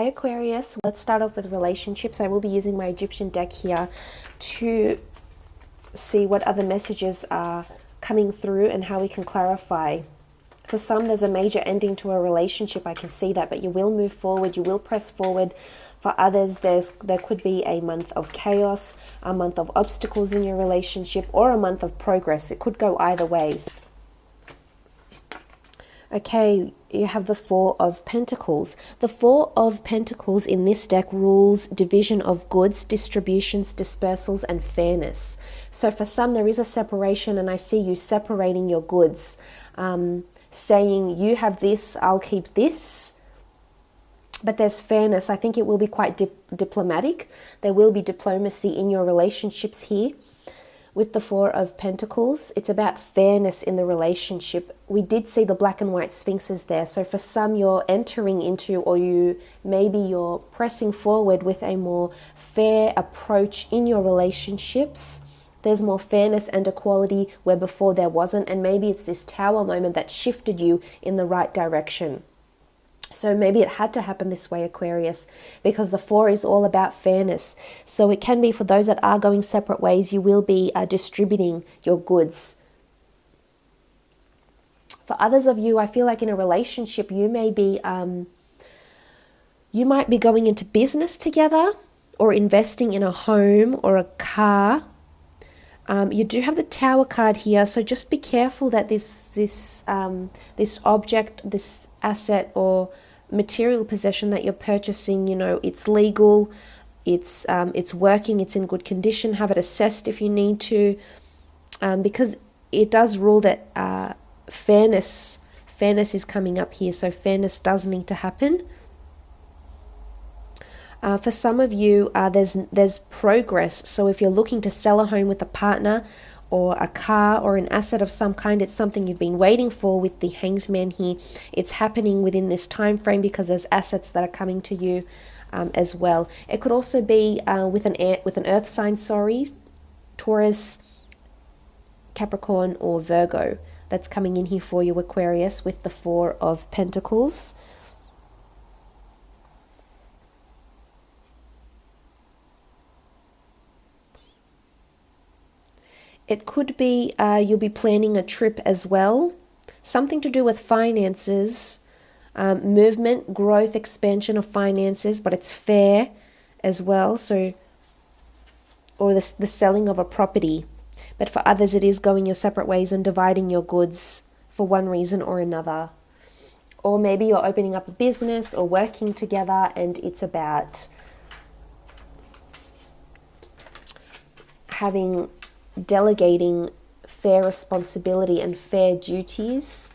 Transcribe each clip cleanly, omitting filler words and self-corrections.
Hi Aquarius, let's start off with relationships. I will be using my Egyptian deck here to see what other messages are coming through and how we can clarify. For some, there's a major ending to a relationship, I can see that, but you will move forward, you will press forward. For others, there could be a month of chaos, a month of obstacles in your relationship, or a month of progress. It could go either ways. Okay, you have the Four of Pentacles. The Four of Pentacles in this deck rules division of goods, distributions, dispersals, and fairness. So for some, there is a separation, and I see you separating your goods, saying you have this, I'll keep this. But there's fairness. I think it will be quite diplomatic. There will be diplomacy in your relationships here. With the Four of Pentacles, it's about fairness in the relationship. We did see the black and white sphinxes there. So for some, you're entering into, or maybe you're pressing forward with a more fair approach in your relationships. There's more fairness and equality where before there wasn't. And maybe it's this tower moment that shifted you in the right direction. So maybe it had to happen this way, Aquarius, because the Four is all about fairness. So it can be for those that are going separate ways, you will be distributing your goods. For others of you, I feel like in a relationship, you might be going into business together or investing in a home or a car. You do have the Tower card here, so just be careful that this object, this asset or material possession that you're purchasing, it's legal, it's working, it's in good condition. Have it assessed if you need to, because it does rule that fairness is coming up here. So fairness does need to happen. For some of you, there's progress. So if you're looking to sell a home with a partner or a car or an asset of some kind, it's something you've been waiting for with the Hanged Man here. It's happening within this time frame because there's assets that are coming to you as well. It could also be with an earth sign, Taurus, Capricorn, or Virgo that's coming in here for you, Aquarius, with the Four of Pentacles. It could be you'll be planning a trip as well. Something to do with finances, movement, growth, expansion of finances, but it's fair as well. So, or the selling of a property. But for others, it is going your separate ways and dividing your goods for one reason or another. Or maybe you're opening up a business or working together, and it's about delegating fair responsibility and fair duties.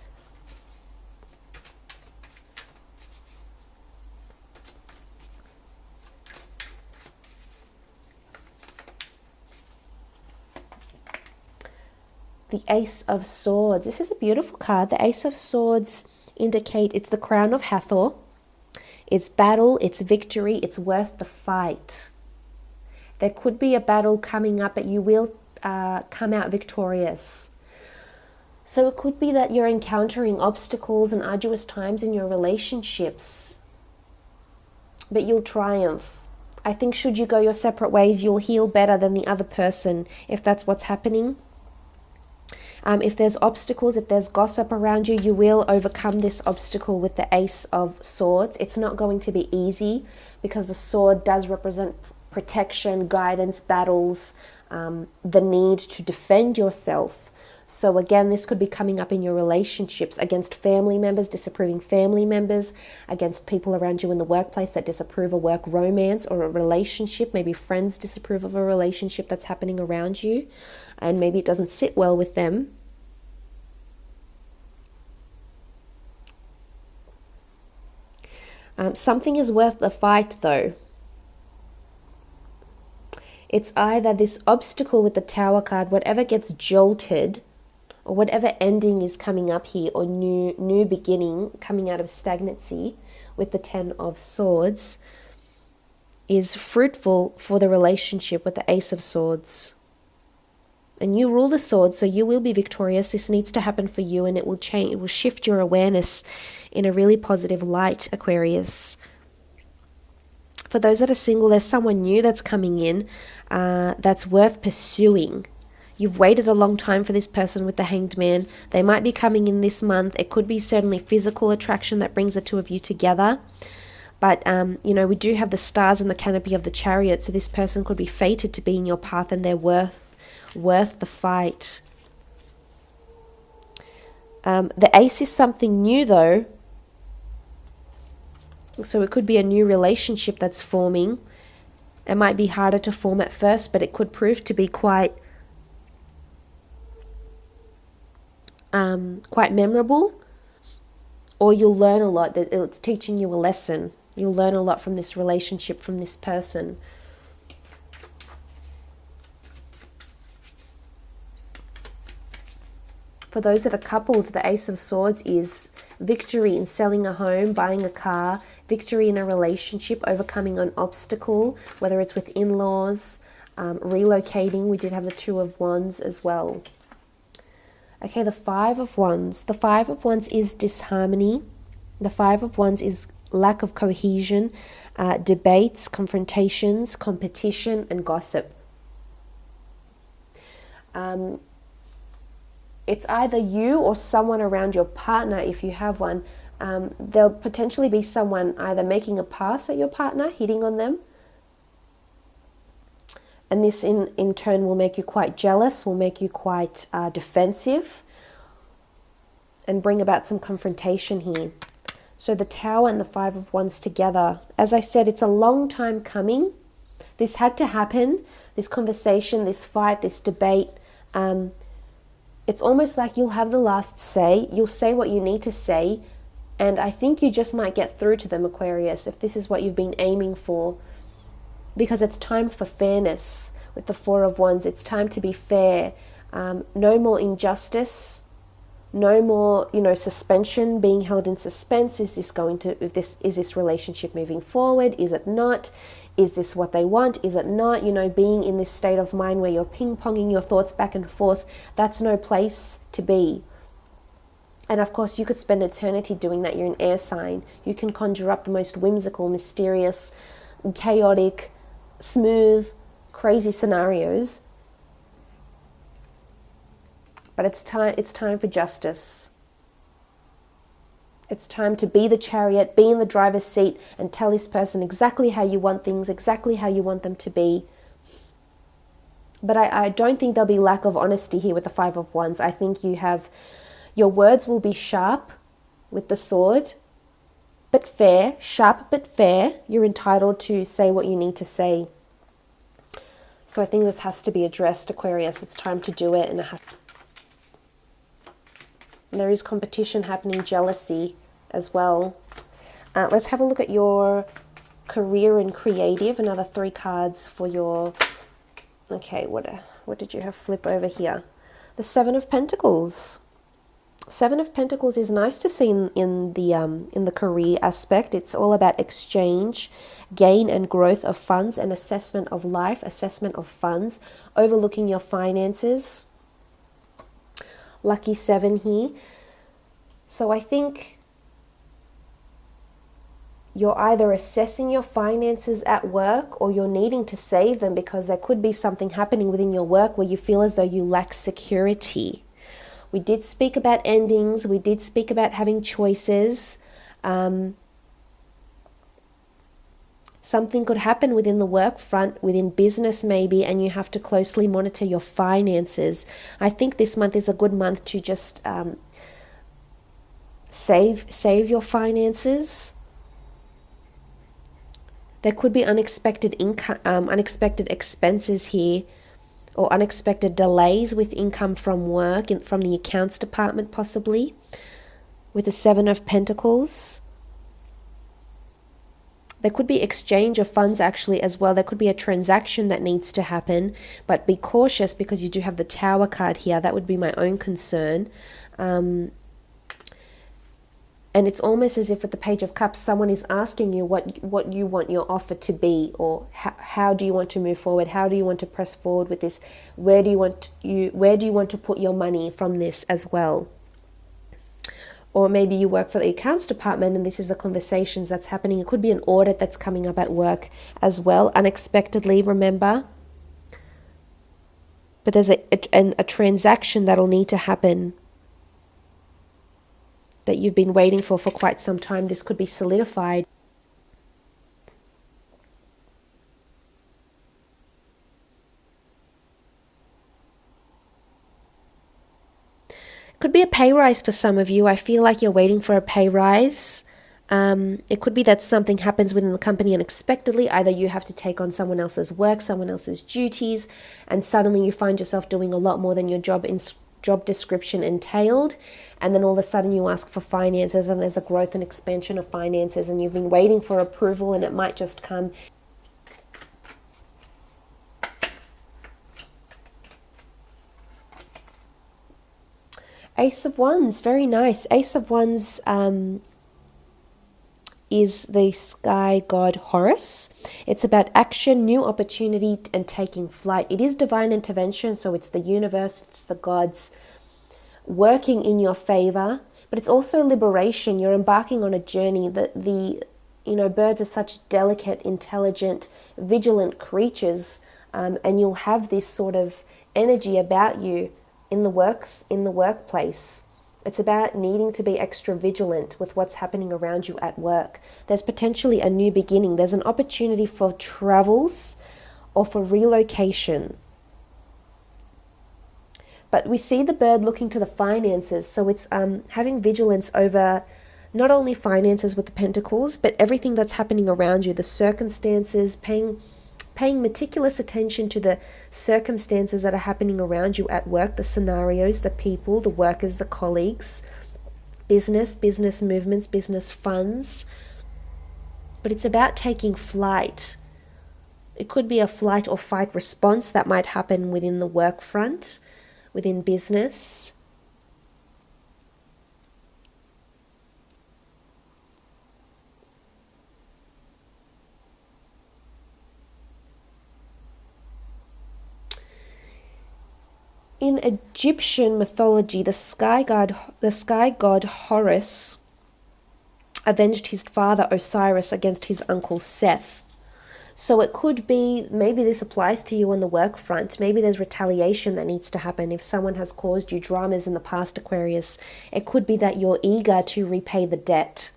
The Ace of Swords. This is a beautiful card. The Ace of Swords indicate it's the crown of Hathor. It's battle, it's victory, it's worth the fight. There could be a battle coming up, but you will come out victorious. So it could be that you're encountering obstacles and arduous times in your relationships, but you'll triumph. I think should you go your separate ways, you'll heal better than the other person if that's what's happening. If there's obstacles, if there's gossip around you, you will overcome this obstacle with the Ace of Swords. It's not going to be easy because the sword does represent protection, guidance, battles, the need to defend yourself. So again, this could be coming up in your relationships against family members, disapproving family members, against people around you in the workplace that disapprove a work romance or a relationship. Maybe friends disapprove of a relationship that's happening around you, and maybe it doesn't sit well with them. Something is worth the fight though. It's either this obstacle with the Tower card, whatever gets jolted, or whatever ending is coming up here, or new beginning coming out of stagnancy with the Ten of Swords, is fruitful for the relationship with the Ace of Swords. And you rule the sword, so you will be victorious. This needs to happen for you, and it will change. It will shift your awareness in a really positive light, Aquarius. For those that are single, there's someone new that's coming in that's worth pursuing. You've waited a long time for this person with the Hanged Man. They might be coming in this month. It could be certainly physical attraction that brings the two of you together. But, you know, we do have the stars in the canopy of the Chariot, so this person could be fated to be in your path, and they're worth the fight. The Ace is something new, though. So it could be a new relationship that's forming. It might be harder to form at first, but it could prove to be quite memorable. Or you'll learn a lot. That it's teaching you a lesson. You'll learn a lot from this relationship, from this person. For those that are coupled, the Ace of Swords is victory in selling a home, buying a car, victory in a relationship, overcoming an obstacle, whether it's with in-laws, relocating. We did have the Two of Wands as well. Okay, the Five of Wands. The Five of Wands is disharmony. The Five of Wands is lack of cohesion, debates, confrontations, competition, and gossip. It's either you or someone around your partner, if you have one. There'll potentially be someone either making a pass at your partner, hitting on them. And this in turn will make you quite jealous, will make you quite defensive, and bring about some confrontation here. So the Tower and the Five of Wands together. As I said, it's a long time coming. This had to happen. This conversation, this fight, this debate. It's almost like you'll have the last say. You'll say what you need to say. And I think you just might get through to them, Aquarius, if this is what you've been aiming for. Because it's time for fairness with the Four of Wands. It's time to be fair. No more injustice. No more, suspension, being held in suspense. Is this relationship moving forward? Is it not? Is this what they want? Is it not? Being in this state of mind where you're ping-ponging your thoughts back and forth, that's no place to be. And of course, you could spend eternity doing that. You're an air sign. You can conjure up the most whimsical, mysterious, chaotic, smooth, crazy scenarios. But it's time for justice. It's time to be the Chariot, be in the driver's seat, and tell this person exactly how you want things, exactly how you want them to be. But I don't think there'll be lack of honesty here with the Five of Wands. I think your words will be sharp with the sword, but fair, sharp but fair. You're entitled to say what you need to say. So I think this has to be addressed, Aquarius. It's time to do it, and there is competition happening, jealousy as well. Let's have a look at your career and creative. Another 3 cards for your... Okay, what did you have flip over here? The Seven of Pentacles. Seven of Pentacles is nice to see in the career aspect. It's all about exchange, gain and growth of funds, and assessment of life, assessment of funds, overlooking your finances. Lucky 7 here. So I think you're either assessing your finances at work, or you're needing to save them because there could be something happening within your work where you feel as though you lack security. We did speak about endings. We did speak about having choices. Something could happen within the work front, within business maybe, and you have to closely monitor your finances. I think this month is a good month to just save your finances. There could be unexpected income, unexpected expenses here, or unexpected delays with income from work, from the accounts department possibly, with the Seven of Pentacles. There could be exchange of funds actually as well. There could be a transaction that needs to happen, but be cautious because you do have the Tower card here. That would be my own concern. And it's almost as if with the Page of Cups, someone is asking you what you want your offer to be, or how do you want to move forward? How do you want to press forward with this? Where do you want to put your money from this as well? Or maybe you work for the accounts department and this is the conversations that's happening. It could be an audit that's coming up at work as well, unexpectedly, remember. But there's a transaction that'll need to happen that you've been waiting for quite some time. This could be solidified. Could be a pay rise for some of you. I feel like you're waiting for a pay rise. It could be that something happens within the company unexpectedly. Either you have to take on someone else's work, someone else's duties, and suddenly you find yourself doing a lot more than your job description entailed. And then all of a sudden you ask for finances and there's a growth and expansion of finances and you've been waiting for approval and it might just come. Ace of Wands, very nice. Ace of Wands is the sky god Horus. It's about action, new opportunity, and taking flight. It is divine intervention, so it's the universe, it's the gods working in your favor, but it's also liberation. You're embarking on a journey. Birds are such delicate, intelligent, vigilant creatures, and you'll have this sort of energy about you in the workplace. It's about needing to be extra vigilant with what's happening around you at work. There's potentially a new beginning. There's an opportunity for travels or for relocation. But we see the bird looking to the finances. So it's having vigilance over not only finances with the pentacles, but everything that's happening around you, the circumstances, paying meticulous attention to the circumstances that are happening around you at work, the scenarios, the people, the workers, the colleagues, business movements, business funds. But it's about taking flight. It could be a flight or fight response that might happen within the work front, within business. In Egyptian mythology, the sky god Horus avenged his father Osiris against his uncle Seth. So it could be, maybe this applies to you on the work front. Maybe there's retaliation that needs to happen. If someone has caused you dramas in the past, Aquarius, it could be that you're eager to repay the debt.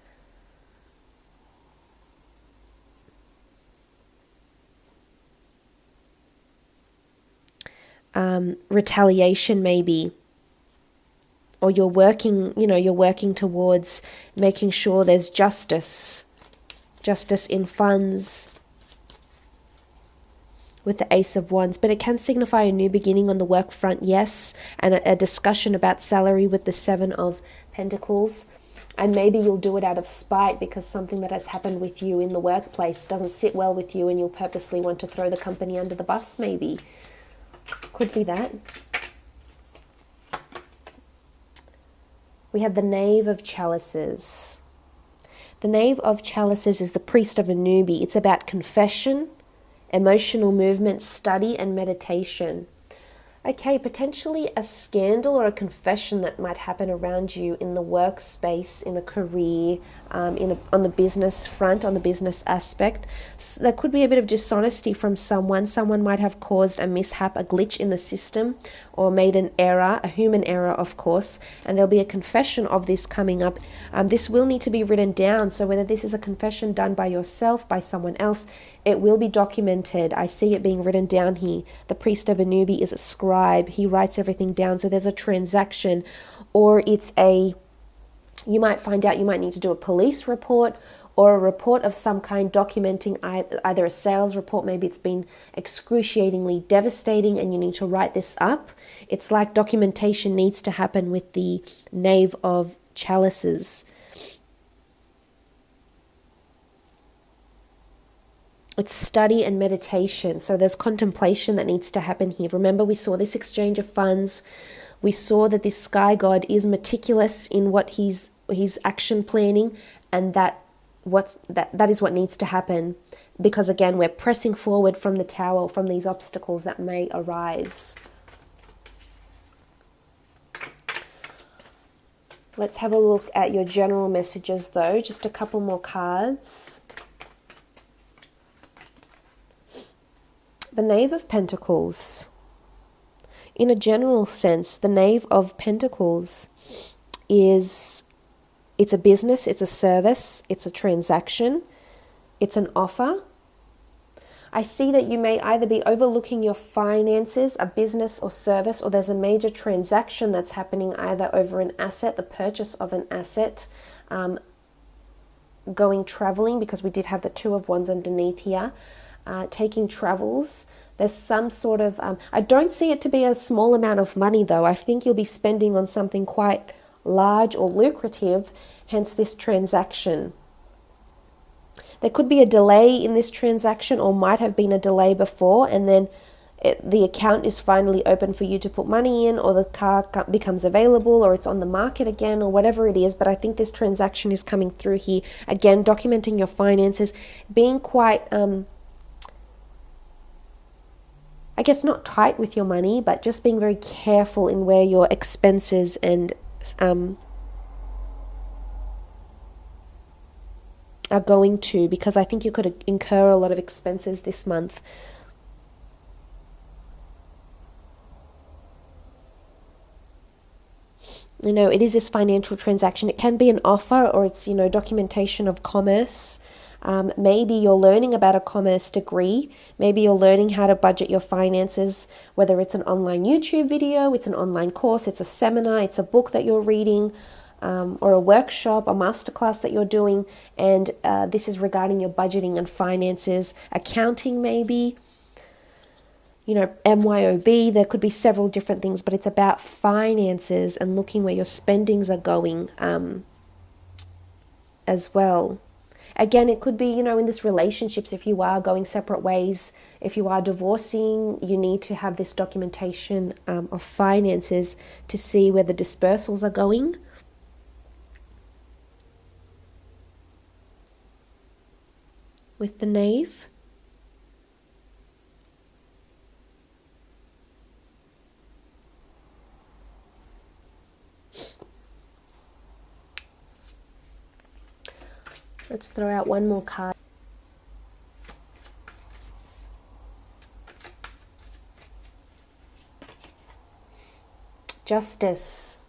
Retaliation maybe, or you're working towards making sure there's justice in funds with the Ace of Wands. But it can signify a new beginning on the work front, yes, and a discussion about salary with the Seven of Pentacles. And maybe you'll do it out of spite because something that has happened with you in the workplace doesn't sit well with you and you'll purposely want to throw the company under the bus maybe. Could be that. We have the Knave of Chalices. The Knave of Chalices is the priest of a newbie. It's about confession, emotional movement, study, and meditation. Okay, potentially a scandal or a confession that might happen around you in the workspace, in the career, on the business front, on the business aspect. So there could be a bit of dishonesty from someone. Someone might have caused a mishap, a glitch in the system, or made an error, a human error, of course, and there'll be a confession of this coming up. This will need to be written down, so whether this is a confession done by yourself, by someone else, it will be documented. I see it being written down here. The priest of a newbie is a scribe. He writes everything down. So there's a transaction, or you might find out you might need to do a police report or a report of some kind documenting either a sales report. Maybe it's been excruciatingly devastating and you need to write this up. It's like documentation needs to happen with the Knave of Chalices. It's study and meditation. So there's contemplation that needs to happen here. Remember, we saw this exchange of funds. We saw that this sky god is meticulous in what he's action planning, and that is what needs to happen. Because again, we're pressing forward from the tower, from these obstacles that may arise. Let's have a look at your general messages though. Just a couple more cards. The Knave of Pentacles. In a general sense, the Knave of Pentacles is, it's a business, it's a service, it's a transaction, it's an offer. I see that you may either be overlooking your finances, a business or service, or there's a major transaction that's happening either over an asset, the purchase of an asset, going traveling, because we did have the Two of Wands underneath here, taking travels. There's some sort of, I don't see it to be a small amount of money though. I think you'll be spending on something quite large or lucrative, hence this transaction. There could be a delay in this transaction, or might have been a delay before, and then the account is finally open for you to put money in, or the car becomes available, or it's on the market again, or whatever it is. But I think this transaction is coming through here. Again, documenting your finances, being quite, I guess not tight with your money, but just being very careful in where your expenses and are going to, because I think you could incur a lot of expenses this month. You know, it is this financial transaction. It can be an offer, or it's, you know, documentation of commerce. Maybe you're learning about a commerce degree. Maybe you're learning how to budget your finances, whether it's an online YouTube video, it's an online course, it's a seminar, it's a book that you're reading, or a workshop, a masterclass that you're doing, and this is regarding your budgeting and finances, accounting maybe, you know, MYOB. There could be several different things, but it's about finances and looking where your spendings are going as well. Again, it could be, you know, in this relationships, if you are going separate ways, if you are divorcing, you need to have this documentation of finances to see where the dispersals are going. With the Knave. Let's throw out one more card. Justice.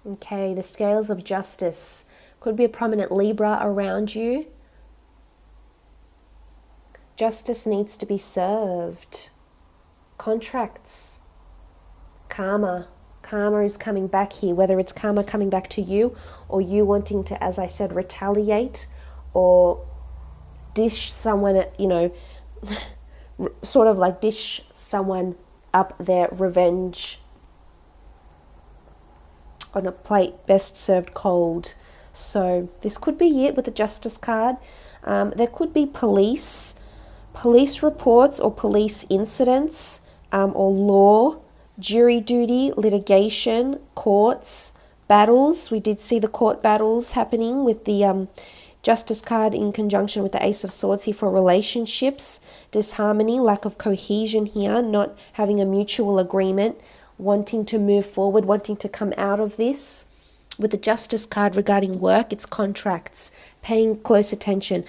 Okay, the scales of justice. Could be a prominent Libra around you. Justice needs to be served. Contracts. Karma. Karma is coming back here, whether it's karma coming back to you, or you wanting to, as I said, retaliate or dish someone, you know, sort of like dish someone up their revenge on a plate best served cold. So this could be it with the Justice card. There could be police reports or police incidents, or law, jury duty, litigation, courts, battles. We did see the court battles happening with the Justice card in conjunction with the Ace of Swords here for relationships, disharmony, lack of cohesion here, not having a mutual agreement, wanting to move forward, wanting to come out of this. With the Justice card regarding work, it's contracts, paying close attention.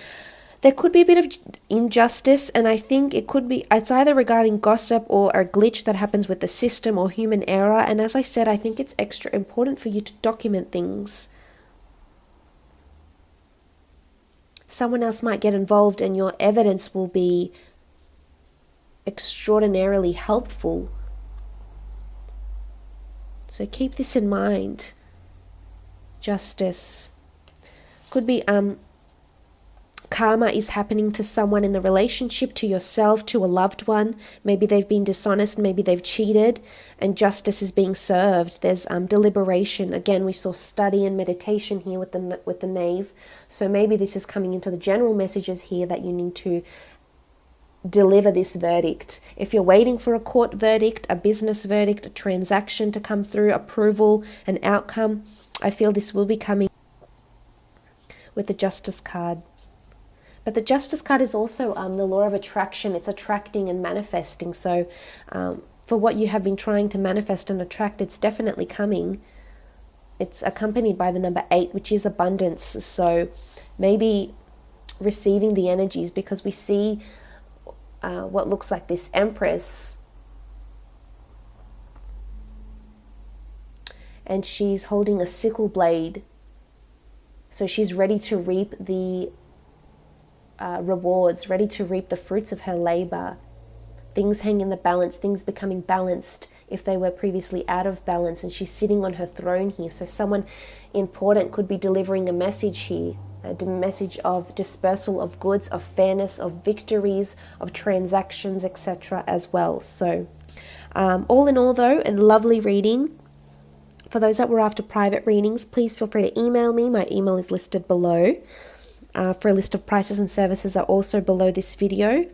There could be a bit of injustice, and I think it's either regarding gossip or a glitch that happens with the system or human error. And as I said, I think it's extra important for you to document things. Someone else might get involved and your evidence will be extraordinarily helpful. So keep this in mind. Justice. Could be karma is happening to someone in the relationship, to yourself, to a loved one. Maybe they've been dishonest, maybe they've cheated, and justice is being served. There's deliberation. Again, we saw study and meditation here with the Knave. So maybe this is coming into the general messages here that you need to deliver this verdict. If you're waiting for a court verdict, a business verdict, a transaction to come through, approval, an outcome, I feel this will be coming with the Justice card. But the Justice card is also the law of attraction. It's attracting and manifesting. So for what you have been trying to manifest and attract, it's definitely coming. it's accompanied by the number 8, which is abundance. So maybe receiving the energies, because we see what looks like this Empress, and she's holding a sickle blade. So she's ready to reap the rewards, ready to reap the fruits of her labor. Things hang in the balance, things becoming balanced if they were previously out of balance, and she's sitting on her throne here. So someone important could be delivering a message here, a message of dispersal of goods, of fairness, of victories, of transactions, etc. as well. So all in all though, a lovely reading. For those that were after private readings, please feel free to email me. My email is listed below. For a list of prices and services are also below this video.